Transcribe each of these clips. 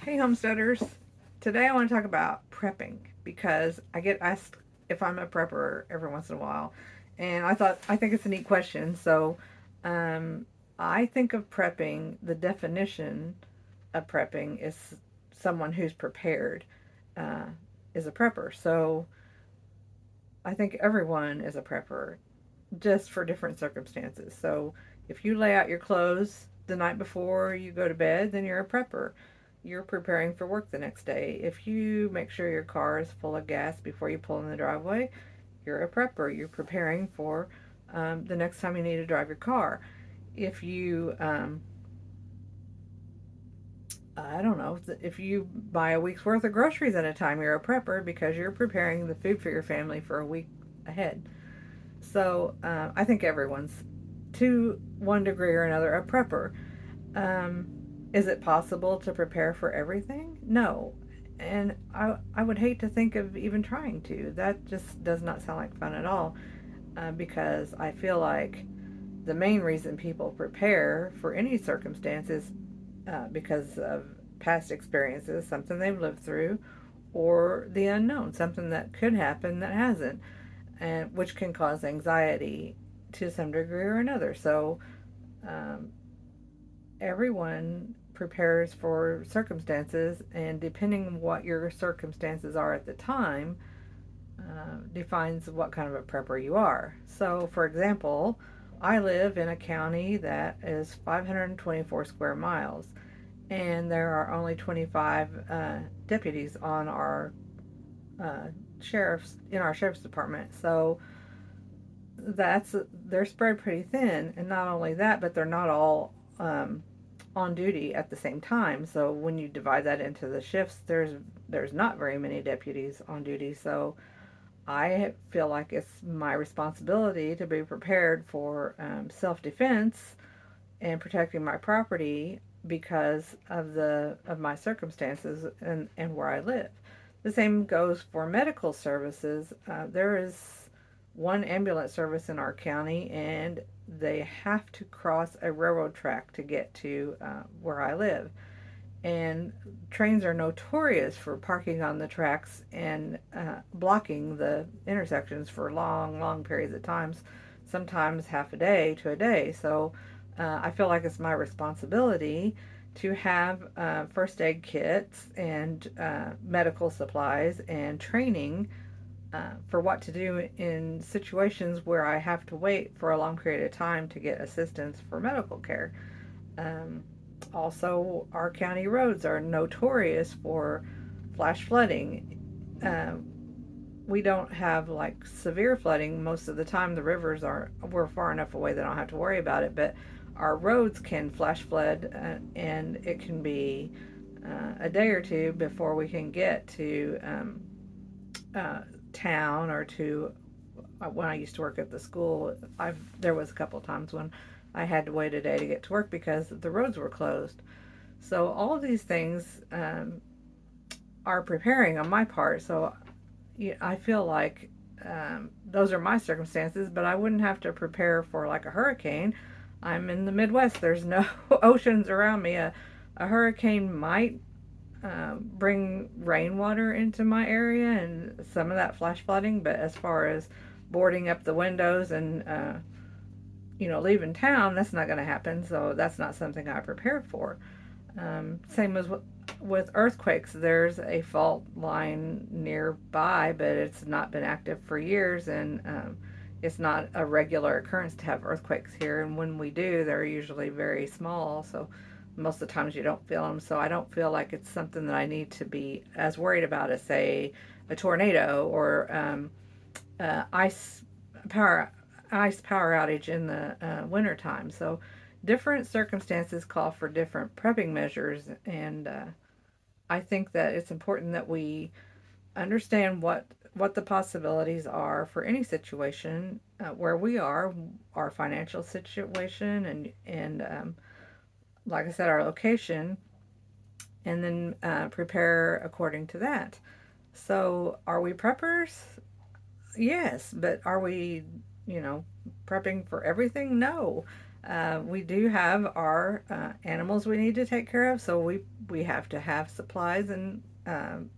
Hey, homesteaders. Today I want to talk about prepping because I get asked if I'm a prepper every once in a while. And I think it's a neat question. Um, I think of prepping, the definition of prepping is someone who's prepared, uh, is a prepper. So I think everyone is a prepper just for different circumstances. So if you lay out your clothes the night before you go to bed, then you're a prepper. You're preparing for work the next day. If you make sure your car is full of gas before you pull in the driveway, you're a prepper. You're preparing for the next time you need to drive your car. If you, I don't know, if you buy a week's worth of groceries at a time, you're a prepper because you're preparing the food for your family for a week ahead. So I think everyone's, to one degree or another, a prepper. Um, is it possible to prepare for everything? No. And I would hate to think of even trying to. That just does not sound like fun at all, because I feel like the main reason people prepare for any circumstance is because of past experiences, something they've lived through, or the unknown, something that could happen that hasn't, and which can cause anxiety to some degree or another. So um, everyone prepares for circumstances, and depending on what your circumstances are at the time, defines what kind of a prepper you are. So, for example, I live in a county that is 524 square miles, and there are only 25 deputies on our uh, sheriff's department. So that's they're spread pretty thin, and not only that, but they're not all on duty at the same time. So when you divide that into the shifts, there's not very many deputies on duty. So I feel like it's my responsibility to be prepared for self-defense and protecting my property because of my circumstances and where I live. The same goes for medical services. There is one ambulance service in our county, and they have to cross a railroad track to get to where I live. And trains are notorious for parking on the tracks and blocking the intersections for long, long periods of times, sometimes half a day to a day. So I feel like it's my responsibility to have first aid kits and medical supplies and training for what to do in situations where I have to wait for a long period of time to get assistance for medical care. Um, Also, our county roads are notorious for flash flooding. Um, we don't have like severe flooding most of the time. The rivers are we're far enough away that I don't have to worry about it. But our roads can flash flood, and it can be a day or two before we can get to uh, town or to when I used to work at the school. There was a couple of times when I had to wait a day to get to work because the roads were closed. So all of these things are preparing on my part. So yeah, I feel like those are my circumstances, but I wouldn't have to prepare for like a hurricane. I'm in the Midwest. There's no oceans around me. A hurricane might bring rainwater into my area and some of that flash flooding, but as far as boarding up the windows and leaving town, that's not going to happen. So that's not something I prepared for. Same as with earthquakes. There's a fault line nearby, but it's not been active for years, and it's not a regular occurrence to have earthquakes here. And when we do, they're usually very small. So most of the times you don't feel them. So I don't feel like it's something that I need to be as worried about as, say, a tornado or ice power power outage in the winter time. So different circumstances call for different prepping measures, and I think that it's important that we understand what the possibilities are for any situation where we are, our financial situation, and like I said, our location, and then prepare according to that. So, are we preppers? Yes, but are we, you know, prepping for everything? No. We do have our animals we need to take care of, so we have to have supplies and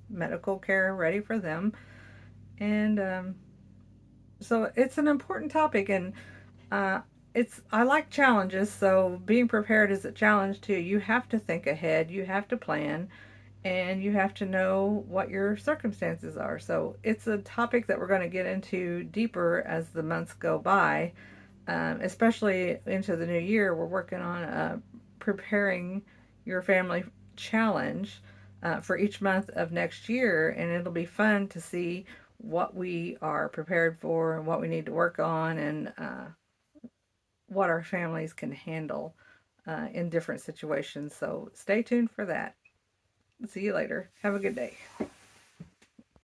medical care ready for them. And so it's an important topic, and uh, it's I like challenges, so being prepared is a challenge too. You have to think ahead, you have to plan, and you have to know what your circumstances are. So it's a topic that we're going to get into deeper as the months go by, especially into the new year. We're working on preparing your family challenge for each month of next year, and it'll be fun to see what we are prepared for and what we need to work on, and what our families can handle in different situations. So stay tuned for that. See you later. Have a good day.